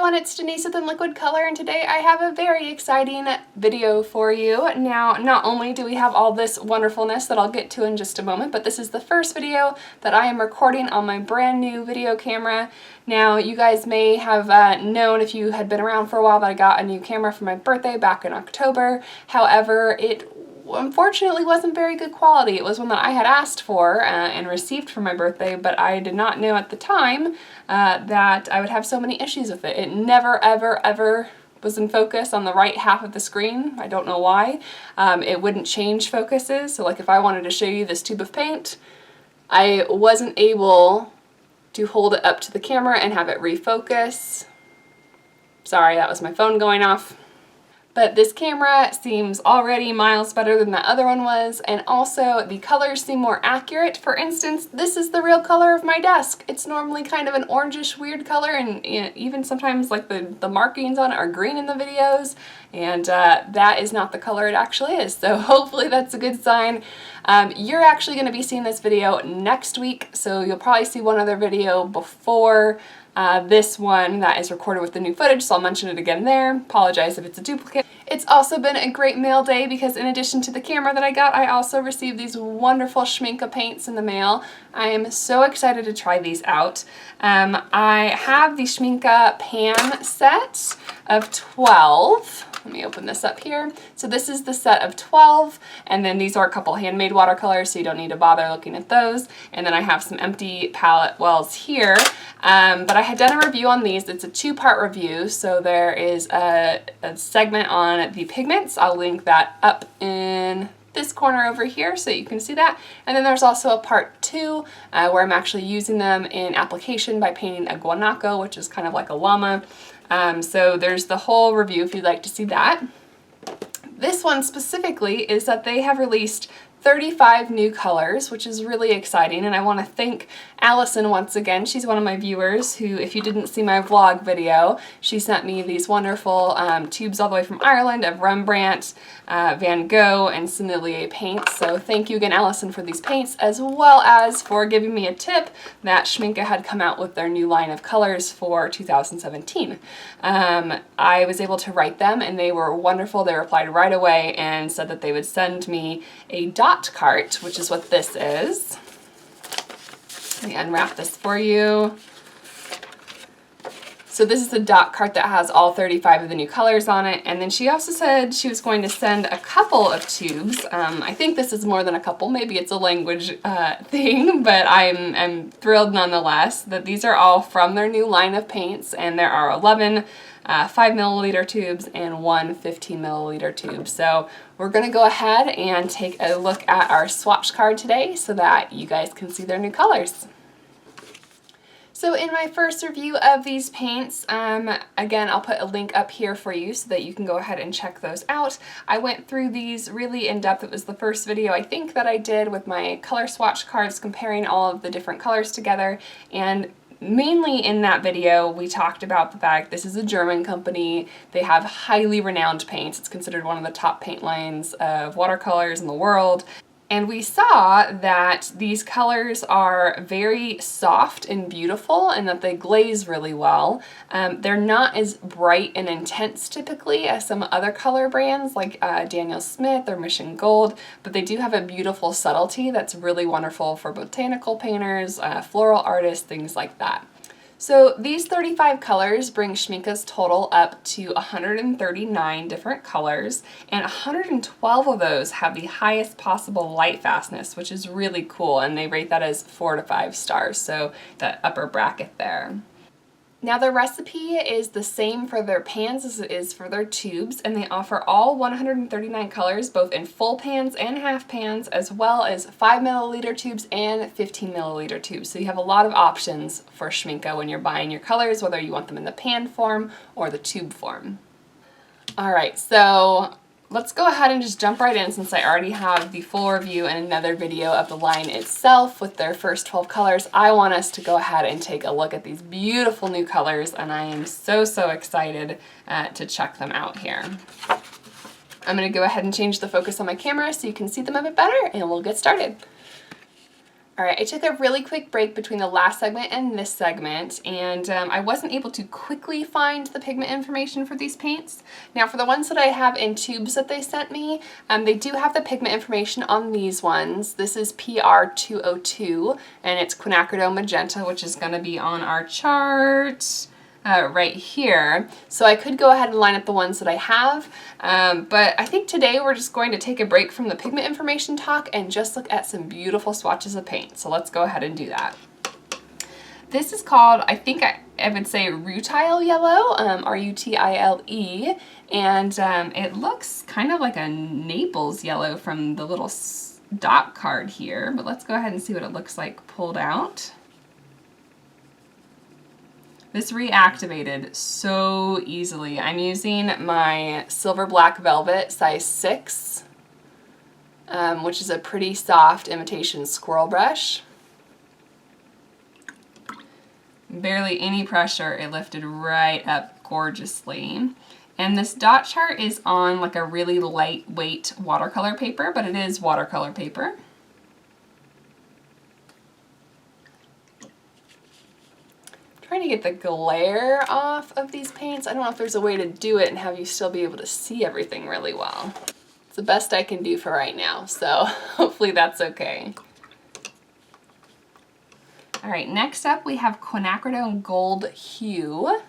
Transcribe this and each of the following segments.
everyone, it's Denise with Liquid Color, and today I have a very exciting video for you. Now, not only do we have all this wonderfulness that I'll get to in just a moment, but this is the first video that I am recording on my brand new video camera. Now, you guys may have known, if you had been around for a while, that I got a new camera for my birthday back in October. However, it unfortunately wasn't very good quality. It was one that I had asked for and received for my birthday, but I did not know at the time that I would have so many issues with it. It never, ever was in focus on the right half of the screen. I don't know why. It wouldn't change focuses, so like if I wanted to show you this tube of paint, I wasn't able to hold it up to the camera and have it refocus. Sorry, that was my phone going off. But this camera seems already miles better than the other one was, and also the colors seem more accurate. For instance, this is the real color of my desk. It's normally kind of an orangish weird color, and even sometimes like the markings on it are green in the videos, and that is not the color it actually is. So hopefully that's a good sign. You're actually going to be seeing this video next week, so you'll probably see one other video before this one that is recorded with the new footage, so I'll mention it again there. Apologize if it's a duplicate. It's also been a great mail day because in addition to the camera that I got, I also received these wonderful Schmincke paints in the mail. I am so excited to try these out. I have the Schmincke pan set of 12. Let me open this up here. So this is the set of 12, and then these are a couple handmade watercolors, so you don't need to bother looking at those. And then I have some empty palette wells here. But I had done a review on these. It's a two-part review, so there is a segment on the pigments. I'll link that up in this corner over here so you can see that. And then there's also a part 2 where I'm actually using them in application by painting a guanaco, which is kind of like a llama. So there's the whole review if you'd like to see that. This one specifically is that they have released 35 new colors, which is really exciting, and I want to thank Allison once again. She's one of my viewers who, if you didn't see my vlog video, she sent me these wonderful tubes all the way from Ireland of Rembrandt, Van Gogh, and Sennelier paints. So thank you again, Allison, for these paints, as well as for giving me a tip that Schmincke had come out with their new line of colors for 2017. I was able to write them, and they were wonderful. They replied right away and said that they would send me a dot cart, which is what this is. Let me unwrap this for you. So this is the dot cart that has all 35 of the new colors on it, and then she also said she was going to send a couple of tubes. I think this is more than a couple, maybe it's a language thing, but I'm thrilled nonetheless that these are all from their new line of paints, and there are 11 5 milliliter tubes and one 15 milliliter tube. So we're going to go ahead and take a look at our swatch card today so that you guys can see their new colors. So in my first review of these paints, again, I'll put a link up here for you so that you can go ahead and check those out. I went through these really in depth. It was the first video I think that I did with my color swatch cards comparing all of the different colors together, and mainly in that video, we talked about the fact this is a German company. They have highly renowned paints. It's considered one of the top paint lines of watercolors in the world. And we saw that these colors are very soft and beautiful and that they glaze really well. They're not as bright and intense typically as some other color brands like Daniel Smith or Mission Gold, but they do have a beautiful subtlety that's really wonderful for botanical painters, floral artists, things like that. So these 35 colors bring Schmincke's total up to 139 different colors, and 112 of those have the highest possible light fastness, which is really cool, and they rate that as 4 to 5 stars, so that upper bracket there. Now the recipe is the same for their pans as it is for their tubes, and they offer all 139 colors both in full pans and half pans, as well as 5 milliliter tubes and 15 milliliter tubes. So you have a lot of options for Schmincke when you're buying your colors, whether you want them in the pan form or the tube form. Alright, so let's go ahead and just jump right in since I already have the full review and another video of the line itself with their first 12 colors. I want us to go ahead and take a look at these beautiful new colors, and I am so excited to check them out here. I'm going to go ahead and change the focus on my camera so you can see them a bit better, and we'll get started. Alright, I took a really quick break between the last segment and this segment, and I wasn't able to quickly find the pigment information for these paints. Now for the ones that I have in tubes that they sent me, they do have the pigment information on these ones. This is PR202, and it's quinacridone magenta, which is going to be on our chart right here. So I could go ahead and line up the ones that I have, but I think today we're just going to take a break from the pigment information talk and just look at some beautiful swatches of paint. So let's go ahead and do that. This is called, I think I would say Rutile Yellow, R-U-T-I-L-E, and it looks kind of like a Naples yellow from the little dot card here, but let's go ahead and see what it looks like pulled out. This reactivated so easily. I'm using my Silver Black Velvet size 6, which is a pretty soft imitation squirrel brush. Barely any pressure, it lifted right up gorgeously. And this dot chart is on like a really lightweight watercolor paper, but it is watercolor paper. Trying to get the glare off of these paints. I don't know if there's a way to do it and have you still be able to see everything really well. It's the best I can do for right now, so hopefully that's okay. All right, next up we have Quinacridone Gold Hue,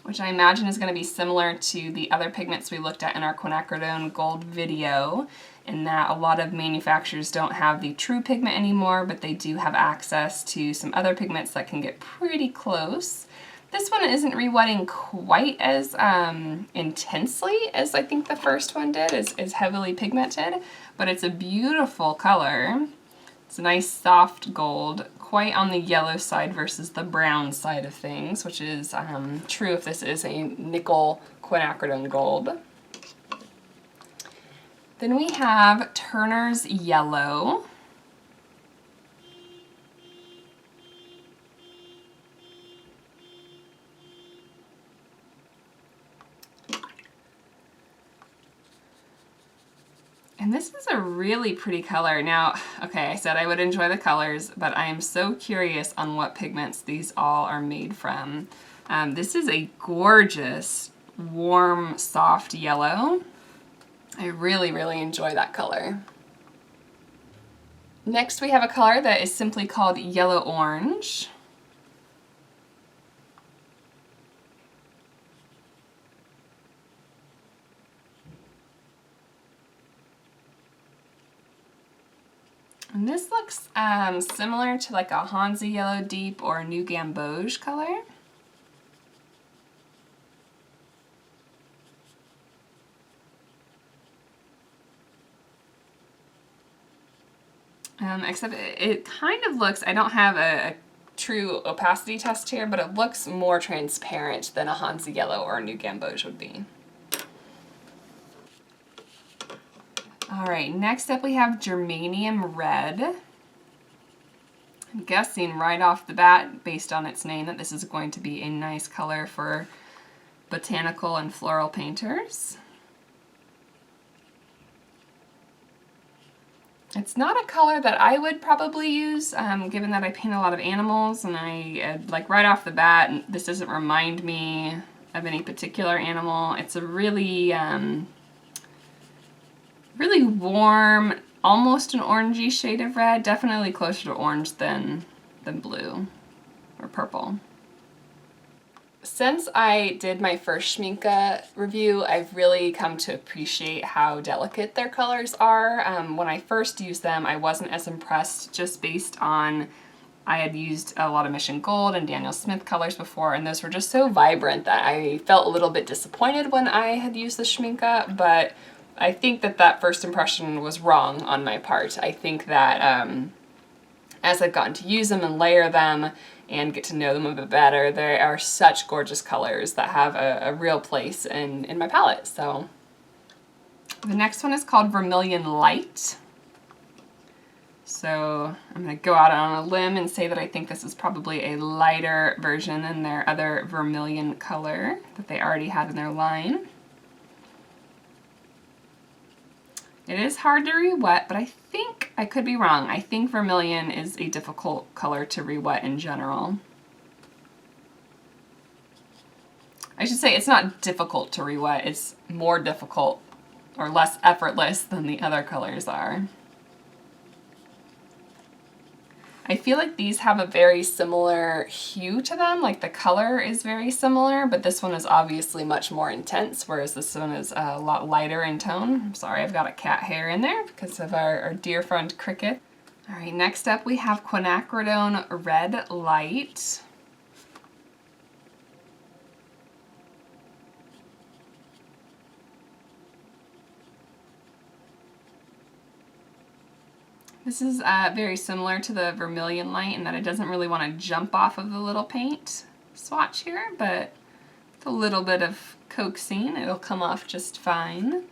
which I imagine is going to be similar to the other pigments we looked at in our Quinacridone Gold video, in that a lot of manufacturers don't have the true pigment anymore, but they do have access to some other pigments that can get pretty close. This one isn't rewetting quite as intensely as I think the first one did, is heavily pigmented, but it's a beautiful color. It's a nice soft gold, quite on the yellow side versus the brown side of things, which is true if this is a nickel quinacridone gold. Then we have Turner's Yellow. And this is a really pretty color. Now, okay, I said I would enjoy the colors, but I am so curious on what pigments these all are made from. This is a gorgeous, warm, soft yellow. I really, really enjoy that color. Next we have a color that is simply called Yellow Orange. And this looks similar to like a Hansa Yellow Deep or a New Gamboge color. Except it kind of looks, I don't have a true opacity test here, but it looks more transparent than a Hansa Yellow or a New Gamboge would be. Alright, next up we have Germanium Red. I'm guessing right off the bat, based on its name, that this is going to be a nice color for botanical and floral painters. It's not a color that I would probably use, given that I paint a lot of animals, and I, like right off the bat, this doesn't remind me of any particular animal. It's a really, really warm, almost an orangey shade of red, definitely closer to orange than blue or purple. Since I did my first Schmincke review, I've really come to appreciate how delicate their colors are. When I first used them, I wasn't as impressed, just based on I had used a lot of Mission Gold and Daniel Smith colors before, and those were just so vibrant that I felt a little bit disappointed when I had used the Schmincke, but I think that that first impression was wrong on my part. I think that as I've gotten to use them and layer them and get to know them a bit better, they are such gorgeous colors that have a real place in my palette. So the next one is called Vermilion Light. So I'm going to go out on a limb and say that I think this is probably a lighter version than their other vermilion color that they already had in their line. It is hard to re-wet, but I think, I could be wrong, I think vermilion is a difficult color to re-wet in general. I should say it's not difficult to re-wet, it's more difficult or less effortless than the other colors are. I feel like these have a very similar hue to them, like the color is very similar, but this one is obviously much more intense, whereas this one is a lot lighter in tone. I'm sorry, I've got a cat hair in there because of our dear friend Cricket. All right, next up we have Quinacridone Red Light. This is very similar to the Vermilion Light in that it doesn't really want to jump off of the little paint swatch here, but with a little bit of coaxing, it'll come off just fine.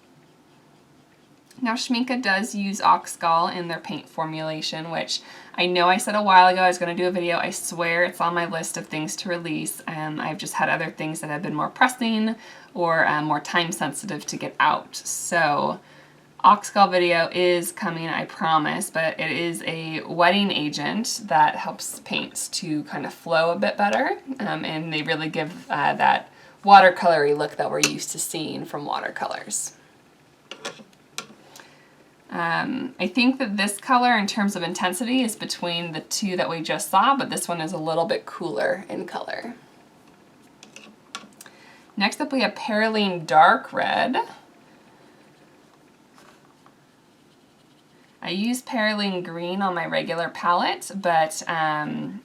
Now Schmincke does use Oxgall in their paint formulation, which I know I said a while ago I was going to do a video. I swear it's on my list of things to release. I've just had other things that have been more pressing or more time sensitive to get out. So Oxgall video is coming, I promise, but it is a wetting agent that helps paints to kind of flow a bit better, and they really give that watercolory look that we're used to seeing from watercolors. I think that this color in terms of intensity is between the two that we just saw, but this one is a little bit cooler in color. Next up we have Perylene Dark Red. I use Perylene Green on my regular palette, but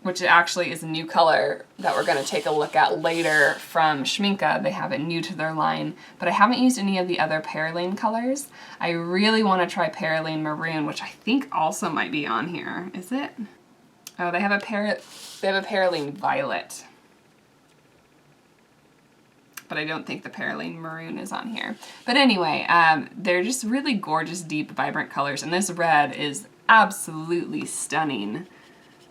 which actually is a new color that we're going to take a look at later from Schmincke. They have it new to their line, but I haven't used any of the other Perylene colors. I really want to try Perylene Maroon, which I think also might be on here. Is it? Oh, they have a Perylene Violet, but I don't think the Perylene Maroon is on here. But anyway, they're just really gorgeous, deep, vibrant colors, and this red is absolutely stunning.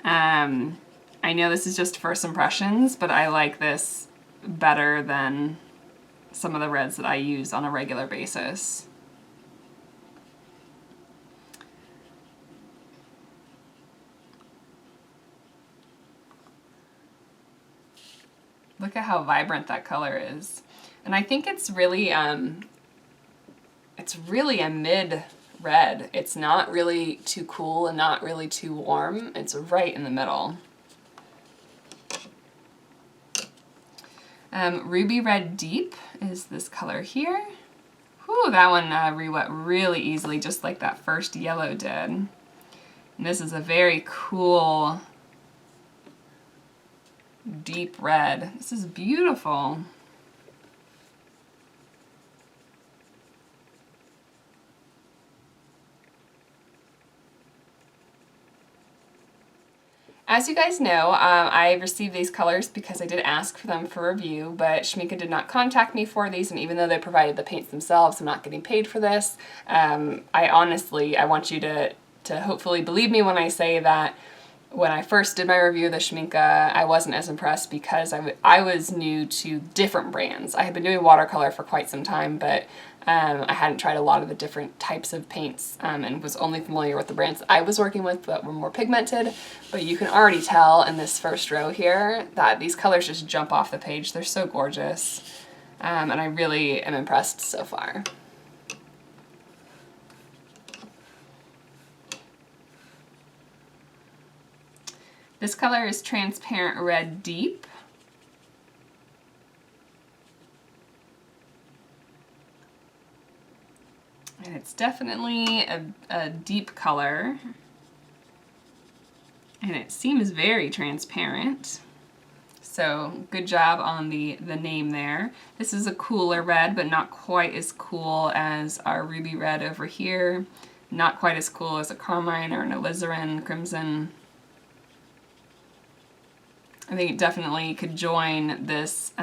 I know this is just first impressions, but I like this better than some of the reds that I use on a regular basis. Look at how vibrant that color is. And I think it's really a mid red. It's not really too cool and not really too warm. It's right in the middle. Ruby Red Deep is this color here. Whew, that one re-wet really easily, just like that first yellow did. And this is a very cool, deep red. This is beautiful. As you guys know, I received these colors because I did ask for them for review, but Schmincke did not contact me for these, and even though they provided the paints themselves, I'm not getting paid for this. I want you to hopefully believe me when I say that when I first did my review of the Schmincke, I wasn't as impressed because I was new to different brands. I had been doing watercolor for quite some time, but I hadn't tried a lot of the different types of paints and was only familiar with the brands that I was working with that were more pigmented. But you can already tell in this first row here that these colors just jump off the page. They're so gorgeous, and I really am impressed so far. This color is Transparent Red Deep. And it's definitely a deep color. And it seems very transparent. So good job on the name there. This is a cooler red, but not quite as cool as our Ruby Red over here. Not quite as cool as a Carmine or an Alizarin Crimson. I think it definitely could join this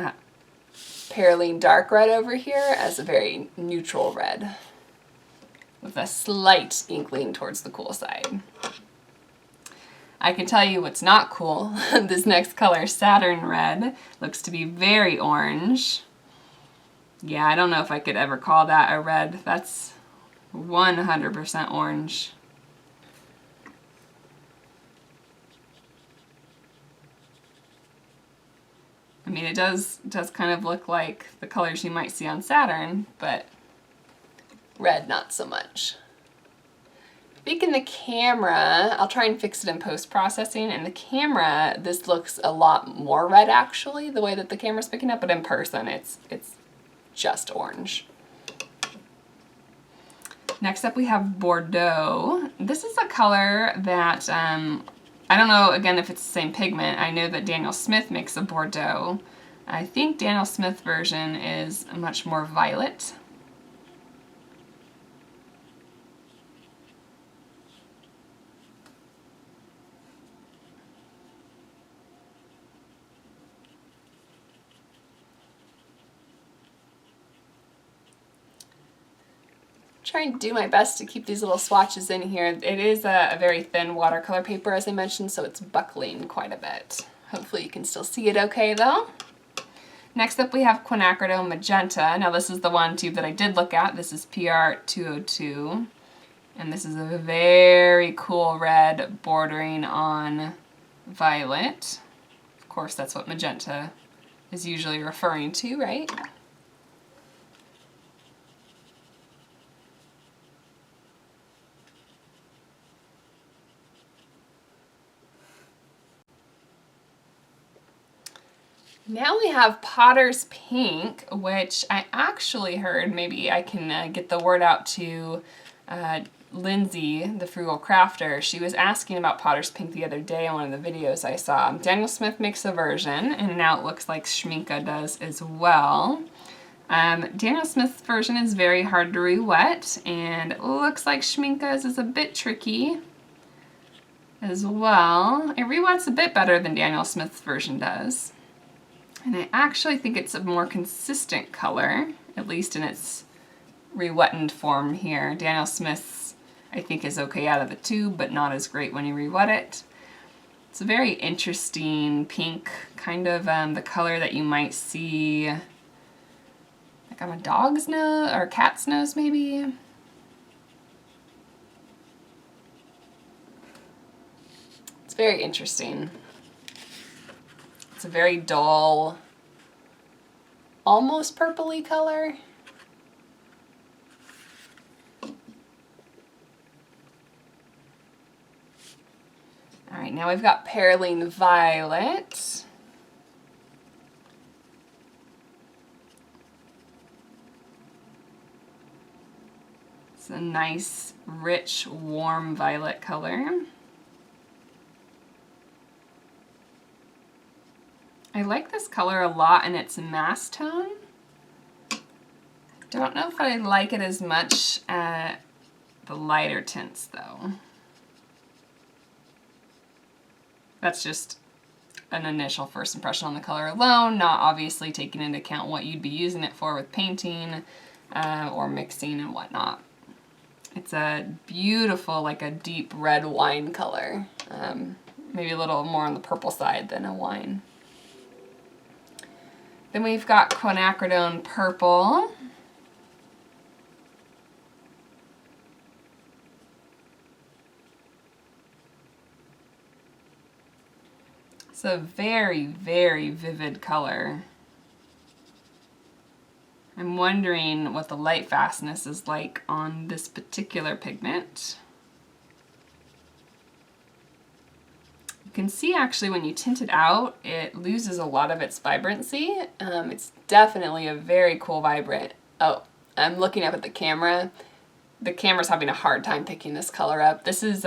Perylene Dark Red over here as a very neutral red with a slight inkling towards the cool side. I can tell you what's not cool. This next color, Saturn Red, looks to be very orange. Yeah, I don't know if I could ever call that a red. That's 100% orange. I mean, it does kind of look like the colors you might see on Saturn, but red not so much. I think in the camera, I'll try and fix it in post-processing. In the camera, this looks a lot more red actually, the way that the camera's picking up, but in person it's just orange. Next up we have Bordeaux. This is a color that, I don't know again if it's the same pigment. I know that Daniel Smith makes a Bordeaux. I think Daniel Smith's version is much more violet. Try and do my best to keep these little swatches in here. It is a very thin watercolor paper, as I mentioned, so it's buckling quite a bit. Hopefully you can still see it okay though. Next up we have Quinacridone Magenta. Now this is the one tube that I did look at. This is PR202. And this is a very cool red bordering on violet. Of course, that's what magenta is usually referring to, right? Now we have Potter's Pink, which I actually heard, maybe I can get the word out to Lindsay, the Frugal Crafter. She was asking about Potter's Pink the other day in one of the videos I saw. Daniel Smith makes a version, and now it looks like Schmincke does as well. Daniel Smith's version is very hard to re-wet, and it looks like Schmincke's is a bit tricky as well. It re-wets a bit better than Daniel Smith's version does. And I actually think it's a more consistent color, at least in its re-wetted form here. Daniel Smith's, I think, is okay out of the tube, but not as great when you re-wet it. It's a very interesting pink, kind of the color that you might see like on a dog's nose, or a cat's nose maybe. It's very interesting. It's a very dull, almost purpley color. All right, now we've got Perylene Violet. It's a nice, rich, warm violet color. I like this color a lot in its mass tone. Don't know if I like it as much at the lighter tints though. That's just an initial first impression on the color alone, not obviously taking into account what you'd be using it for with painting or mixing and whatnot. It's a beautiful, like a deep red wine color. Maybe a little more on the purple side than a wine. Then we've got Quinacridone Purple. It's a very, very vivid color. I'm wondering what the light fastness is like on this particular pigment. You can see actually when you tint it out, it loses a lot of its vibrancy. It's definitely a very cool vibrant. Oh, I'm looking up at the camera. The camera's having a hard time picking this color up. This is,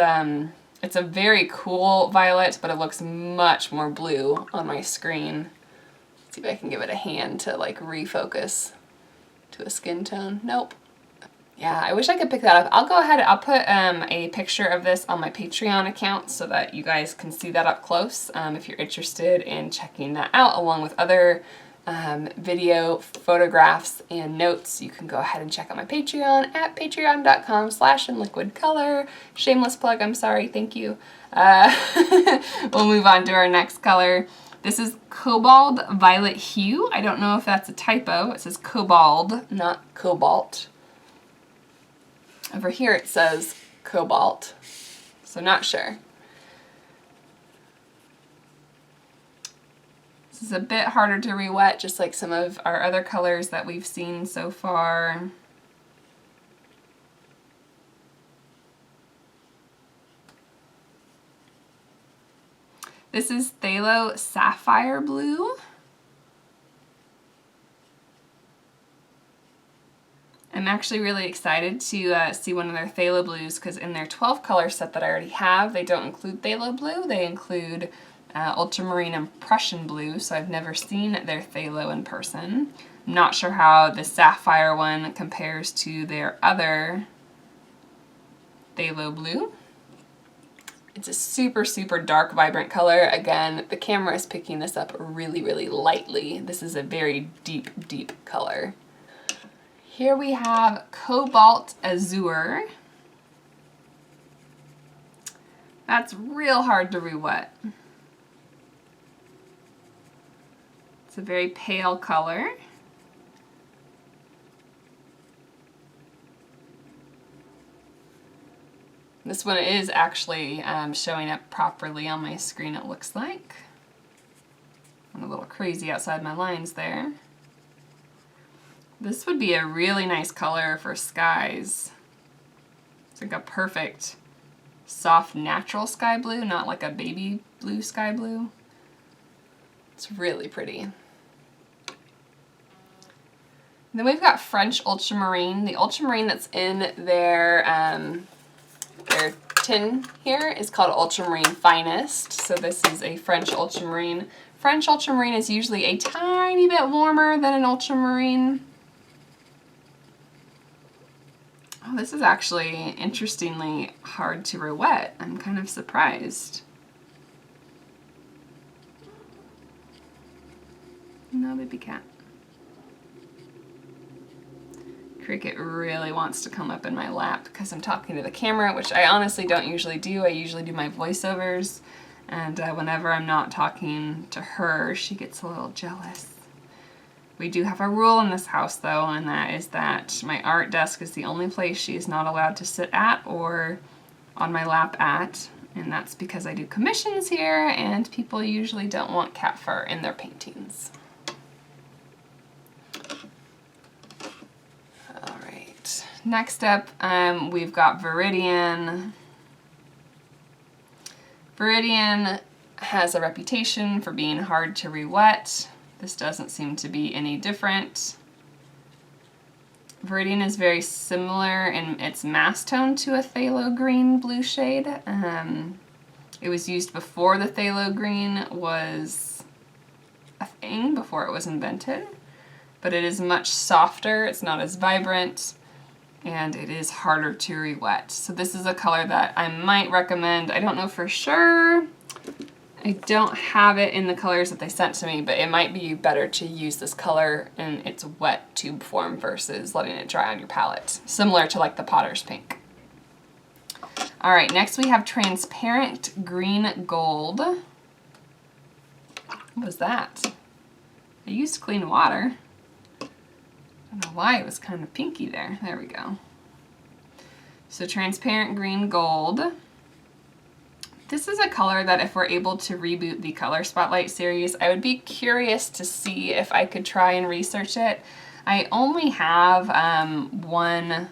it's a very cool violet, but it looks much more blue on my screen. Let's see if I can give it a hand to like refocus to a skin tone. Nope. Yeah, I wish I could pick that up. I'll go ahead, I'll put a picture of this on my Patreon account so that you guys can see that up close if you're interested in checking that out, along with other video, photographs, and notes. You can go ahead and check out my Patreon at patreon.com/inliquidcolor. Shameless plug, I'm sorry, thank you. We'll move on to our next color. This is Cobalt Violet Hue. I don't know if that's a typo. It says Cobalt, not Cobalt. Over here it says cobalt, so not sure. This is a bit harder to re-wet, just like some of our other colors that we've seen so far. This is Phthalo Sapphire Blue. I'm actually really excited to see one of their Phthalo Blues, because in their 12 color set that I already have, they don't include Phthalo Blue, they include Ultramarine and Prussian Blue, so I've never seen their Phthalo in person. I'm not sure how the Sapphire one compares to their other Phthalo Blue. It's a super, super dark, vibrant color. Again, the camera is picking this up really, really lightly. This is a very deep, deep color. Here we have Cobalt Azure. That's real hard to re-wet. It's a very pale color. This one is actually showing up properly on my screen, it looks like. I'm a little crazy outside my lines there. This would be a really nice color for skies. It's like a perfect soft natural sky blue, not like a baby blue sky blue. It's really pretty. Then we've got French Ultramarine. The ultramarine that's in their tin here is called Ultramarine Finest. So this is a French ultramarine. French ultramarine is usually a tiny bit warmer than an ultramarine. Oh, this is actually interestingly hard to re-wet. I'm kind of surprised. No, baby cat. Cricket really wants to come up in my lap because I'm talking to the camera, which I honestly don't usually do. I usually do my voiceovers, and whenever I'm not talking to her, she gets a little jealous. We do have a rule in this house though, and that is that my art desk is the only place she is not allowed to sit at or on my lap at, and that's because I do commissions here and people usually don't want cat fur in their paintings. Alright, next up we've got Viridian. Viridian has a reputation for being hard to re-wet. This doesn't seem to be any different. Viridian is very similar in its mass tone to a phthalo green blue shade. It was used before the phthalo green was a thing, before it was invented, but it is much softer, it's not as vibrant, and it is harder to re-wet. So this is a color that I might recommend. I don't know for sure. I don't have it in the colors that they sent to me, but it might be better to use this color in its wet tube form versus letting it dry on your palette, similar to like the Potter's Pink. All right, next we have Transparent Green Gold. What was that? I used clean water. I don't know why it was kind of pinky there. There we go. So Transparent Green Gold. This is a color that if we're able to reboot the Color Spotlight series, I would be curious to see if I could try and research it. I only have one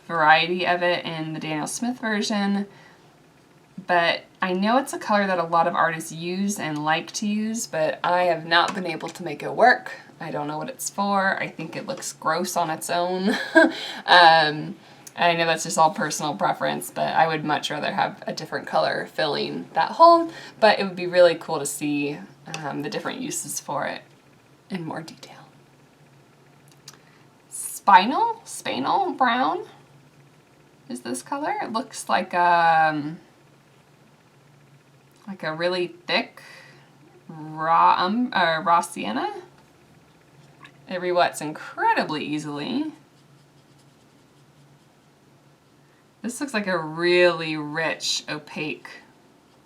variety of it in the Daniel Smith version, but I know it's a color that a lot of artists use and like to use, but I have not been able to make it work. I don't know what it's for. I think it looks gross on its own. I know that's just all personal preference, but I would much rather have a different color filling that hole, but it would be really cool to see the different uses for it in more detail. Spinal Brown is this color. It looks like a really thick raw sienna. It re-wets incredibly easily. This looks like a really rich, opaque,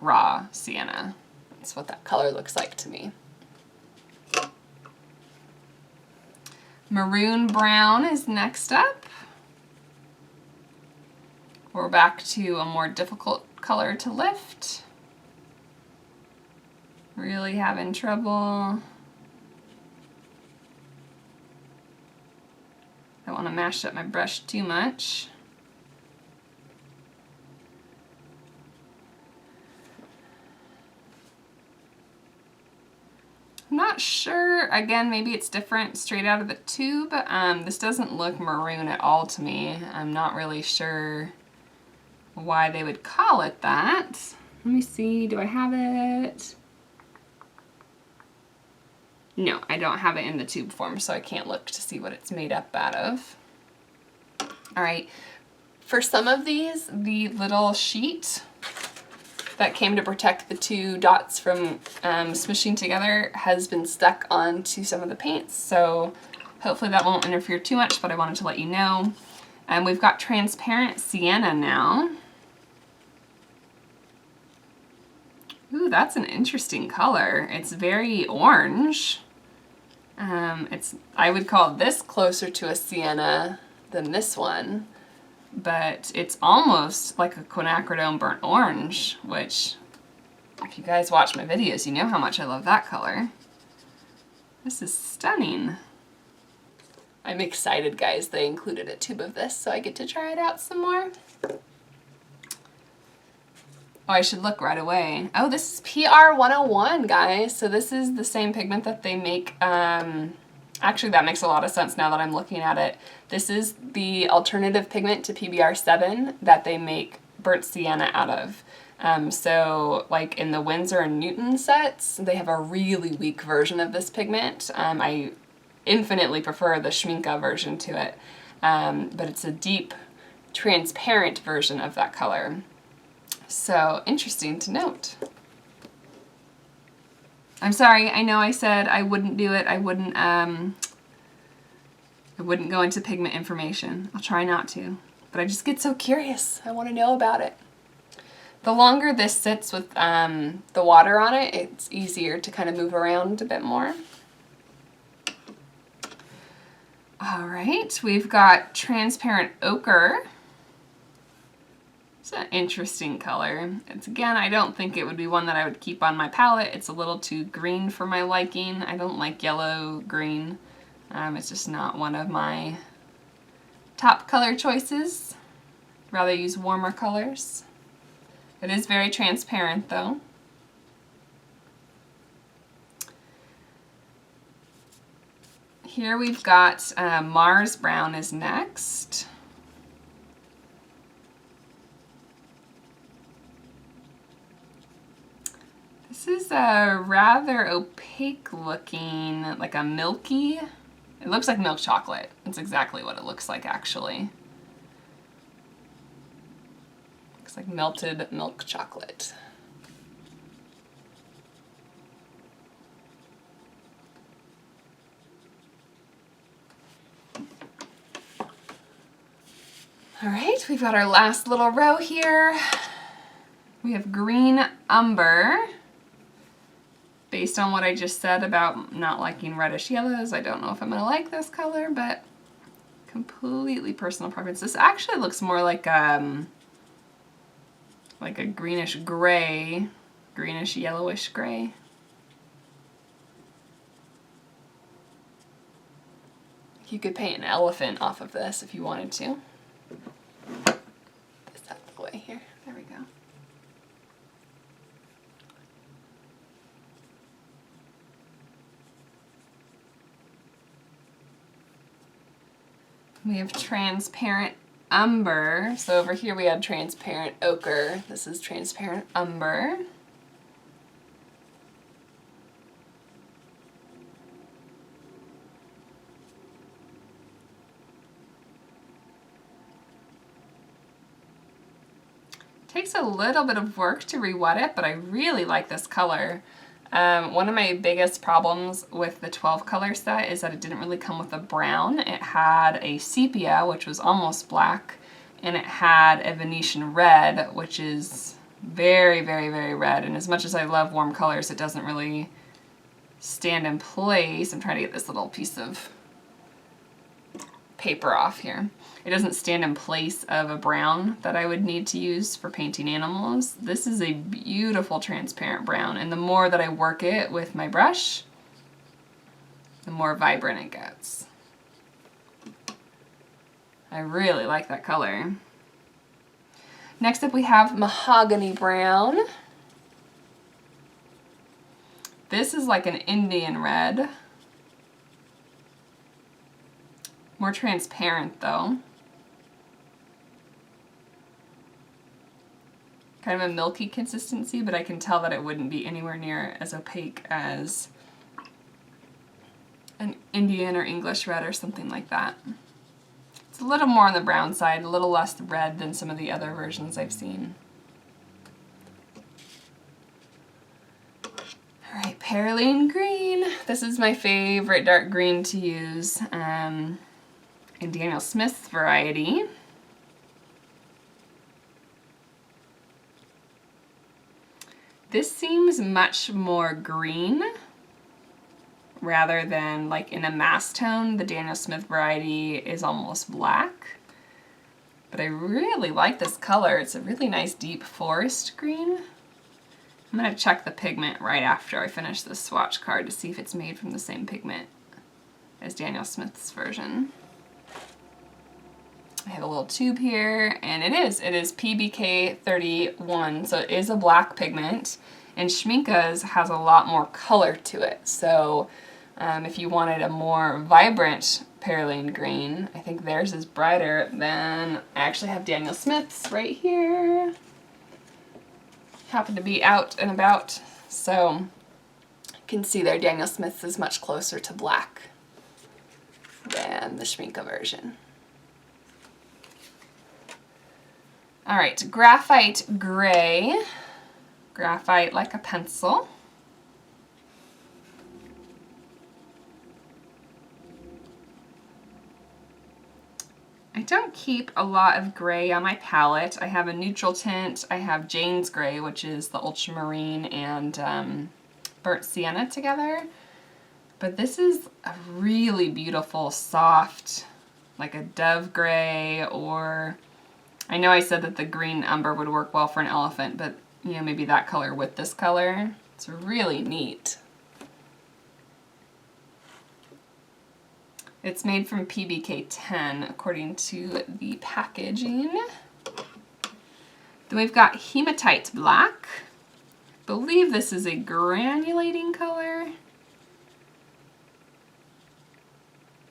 raw sienna. That's what that color looks like to me. Maroon Brown is next up. We're back to a more difficult color to lift. Really having trouble. Don't want to mash up my brush too much. I'm not sure, again, maybe it's different straight out of the tube. This doesn't look maroon at all to me. I'm not really sure why they would call it that. Let me see, do I have it? No, I don't have it in the tube form, so I can't look to see what it's made up out of. All right, for some of these, the little sheet that came to protect the two dots from smooshing together has been stuck onto some of the paints, so hopefully that won't interfere too much, but I wanted to let you know. And we've got transparent sienna now. Ooh, that's an interesting color. It's very orange. I would call this closer to a sienna than this one, but it's almost like a quinacridone burnt orange, which, if you guys watch my videos, you know how much I love that color. This is stunning. I'm excited, guys. They included a tube of this, so I get to try it out some more. Oh, I should look right away. Oh, this is PR 101, guys. So this is the same pigment that they make. Actually, that makes a lot of sense now that I'm looking at it. This is the alternative pigment to PBR 7 that they make burnt sienna out of. So like in the Winsor and Newton sets, they have a really weak version of this pigment. I infinitely prefer the Schmincke version to it, but it's a deep, transparent version of that color. So interesting to note. I'm sorry, I know I said I wouldn't do it. I wouldn't go into pigment information. I'll try not to, but I just get so curious. I want to know about it. The longer this sits with the water on it, it's easier to kind of move around a bit more. All right, we've got transparent ochre. It's an interesting color. It's, again, I don't think it would be one that I would keep on my palette. It's a little too green for my liking. I don't like yellow green. It's just not one of my top color choices. I'd rather use warmer colors. It is very transparent though. Here we've got Mars Brown is next. This is a rather opaque looking, like a milky, it looks like milk chocolate. That's exactly what it looks like actually. Looks like melted milk chocolate. All right, we've got our last little row here. We have green umber. Based on what I just said about not liking reddish yellows, I don't know if I'm gonna like this color, but completely personal preference. This actually looks more like a greenish gray, greenish yellowish gray. You could paint an elephant off of this if you wanted to. This out of the way here. There we go. We have transparent umber. So over here we had transparent ochre. This is transparent umber. Takes a little bit of work to re-wet it, but I really like this color. One of my biggest problems with the 12 color set is that it didn't really come with a brown. It had a sepia, which was almost black, and it had a Venetian red, which is very, very, very red. And as much as I love warm colors, it doesn't really stand in place. I'm trying to get this little piece of paper off here. it doesn't stand in place of a brown that I would need to use for painting animals. This is a beautiful transparent brown, and the more that I work it with my brush, the more vibrant it gets. I really like that color. Next up we have Mahogany Brown. This is like an Indian red. More transparent though. Kind of a milky consistency, but I can tell that it wouldn't be anywhere near as opaque as an Indian or English red or something like that. It's a little more on the brown side, a little less red than some of the other versions I've seen. Alright, Perylene Green. This is my favorite dark green to use in Daniel Smith's variety. This seems much more green rather than like in a mass tone. The Daniel Smith variety is almost black. But I really like this color. It's a really nice deep forest green. I'm going to check the pigment right after I finish this swatch card to see if it's made from the same pigment as Daniel Smith's version. I have a little tube here, and it is PBK 31, so it is a black pigment, and Schmincke's has a lot more color to it. So if you wanted a more vibrant Perylene Green, I think theirs is brighter than, I actually have Daniel Smith's right here. Happen to be out and about, so you can see there Daniel Smith's is much closer to black than the Schmincke version. Alright, Graphite Gray. Graphite like a pencil. I don't keep a lot of gray on my palette. I have a neutral tint. I have Jane's Gray, which is the ultramarine and burnt sienna together. But this is a really beautiful, soft, like a dove gray, or I know I said that the green umber would work well for an elephant, but you know, maybe that color with this color. It's really neat. It's made from PBK 10 according to the packaging. Then we've got Hematite Black. I believe this is a granulating color.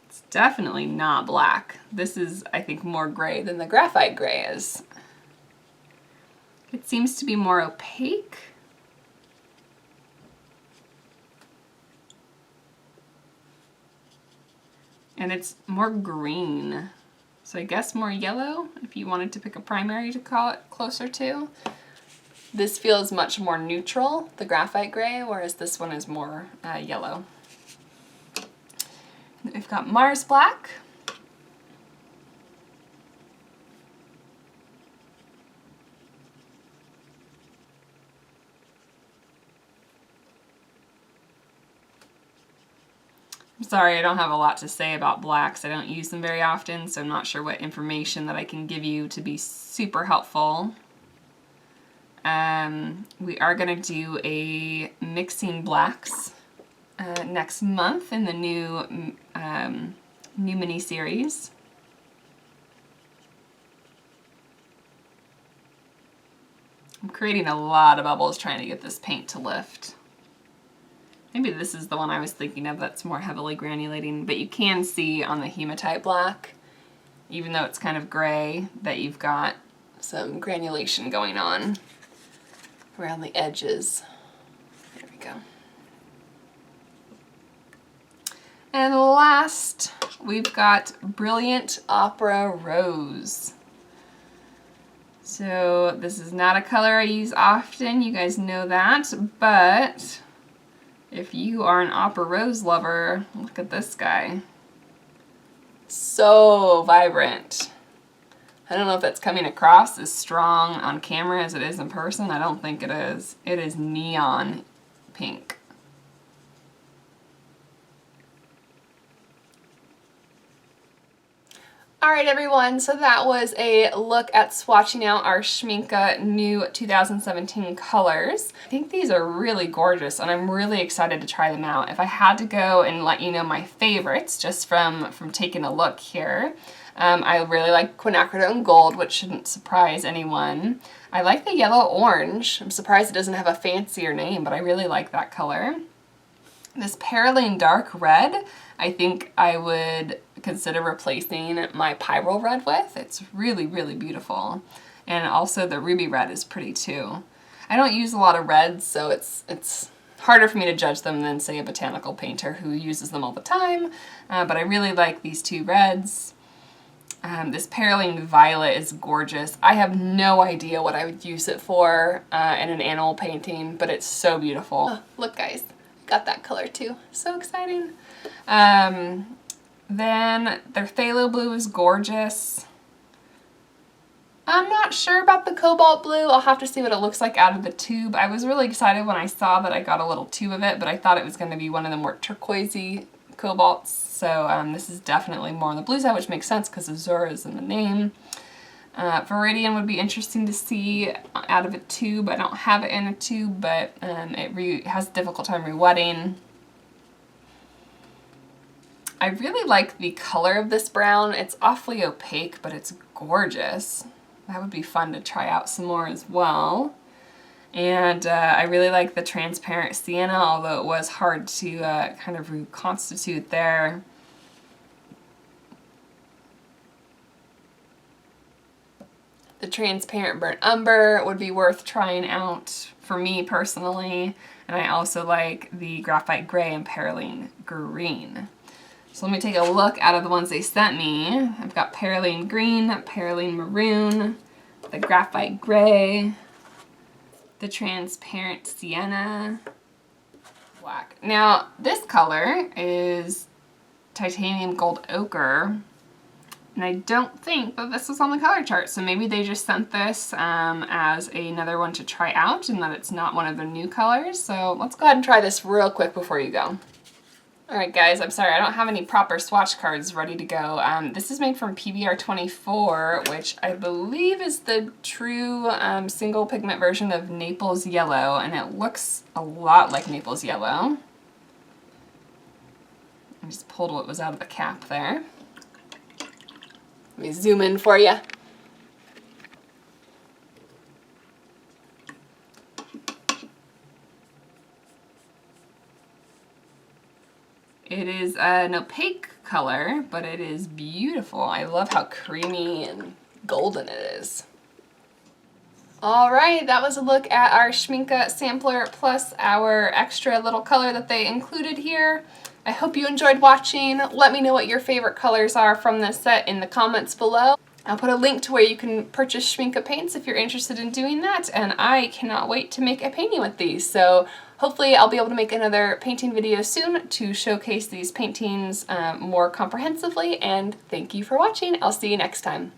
It's definitely not black. This is, I think, more gray than the Graphite Gray is. It seems to be more opaque. And it's more green, so I guess more yellow if you wanted to pick a primary to call it closer to. This feels much more neutral, the Graphite Gray, whereas this one is more yellow. We've got Mars Black. I'm sorry, I don't have a lot to say about blacks. I don't use them very often, so I'm not sure what information that I can give you to be super helpful. We are going to do a mixing blacks next month in the new mini-series. I'm creating a lot of bubbles trying to get this paint to lift. Maybe this is the one I was thinking of that's more heavily granulating, but you can see on the Hematite Black, even though it's kind of gray, that you've got some granulation going on around the edges. There we go. And last, we've got Brilliant Opera Rose. So this is not a color I use often, you guys know that, but if you are an Opera Rose lover, look at this guy. So vibrant. I don't know if that's coming across as strong on camera as it is in person. I don't think it is. It is neon pink. Alright everyone, so that was a look at swatching out our Schmincke new 2017 colors. I think these are really gorgeous and I'm really excited to try them out. If I had to go and let you know my favorites just from taking a look here, I really like quinacridone gold, which shouldn't surprise anyone. I like the yellow orange. I'm surprised it doesn't have a fancier name, but I really like that color. This Perylene dark red, I think I would consider replacing my Pyrrole red with. It's really, really beautiful. And also the ruby red is pretty too. I don't use a lot of reds, so it's harder for me to judge them than, say, a botanical painter who uses them all the time. But I really like these two reds. This Perylene violet is gorgeous. I have no idea what I would use it for in an animal painting, but it's so beautiful. Oh, look guys, got that color too. So exciting. Then their phthalo blue is gorgeous. I'm not sure about the cobalt blue. I'll have to see what it looks like out of the tube. I was really excited when I saw that I got a little tube of it, but I thought it was going to be one of the more turquoisey cobalts. So this is definitely more on the blue side, which makes sense because Azura is in the name. Viridian would be interesting to see out of a tube. I don't have it in a tube, but it has a difficult time rewetting. I really like the color of this brown. It's awfully opaque, but it's gorgeous. That would be fun to try out some more as well. And I really like the transparent sienna, although it was hard to kind of reconstitute there. The transparent burnt umber would be worth trying out for me personally. And I also like the graphite gray and Perylene green. So let me take a look out of the ones they sent me. I've got Perylene green, Perylene maroon, the graphite gray, the transparent sienna, black. Now this color is titanium gold ochre, and I don't think that this was on the color chart, so maybe they just sent this as another one to try out and that it's not one of the new colors. So let's go ahead and try this real quick before you go. Alright guys, I'm sorry, I don't have any proper swatch cards ready to go. This is made from PBR 24, which I believe is the true single pigment version of Naples Yellow, and it looks a lot like Naples Yellow. I just pulled what was out of the cap there. Let me zoom in for you. It is an opaque color, but it is beautiful. I love how creamy and golden it is. Alright, that was a look at our Schmincke sampler plus our extra little color that they included here. I hope you enjoyed watching. Let me know what your favorite colors are from this set in the comments below. I'll put a link to where you can purchase Schmincke paints if you're interested in doing that, and I cannot wait to make a painting with these. So hopefully I'll be able to make another painting video soon to showcase these paintings more comprehensively, and thank you for watching. I'll see you next time.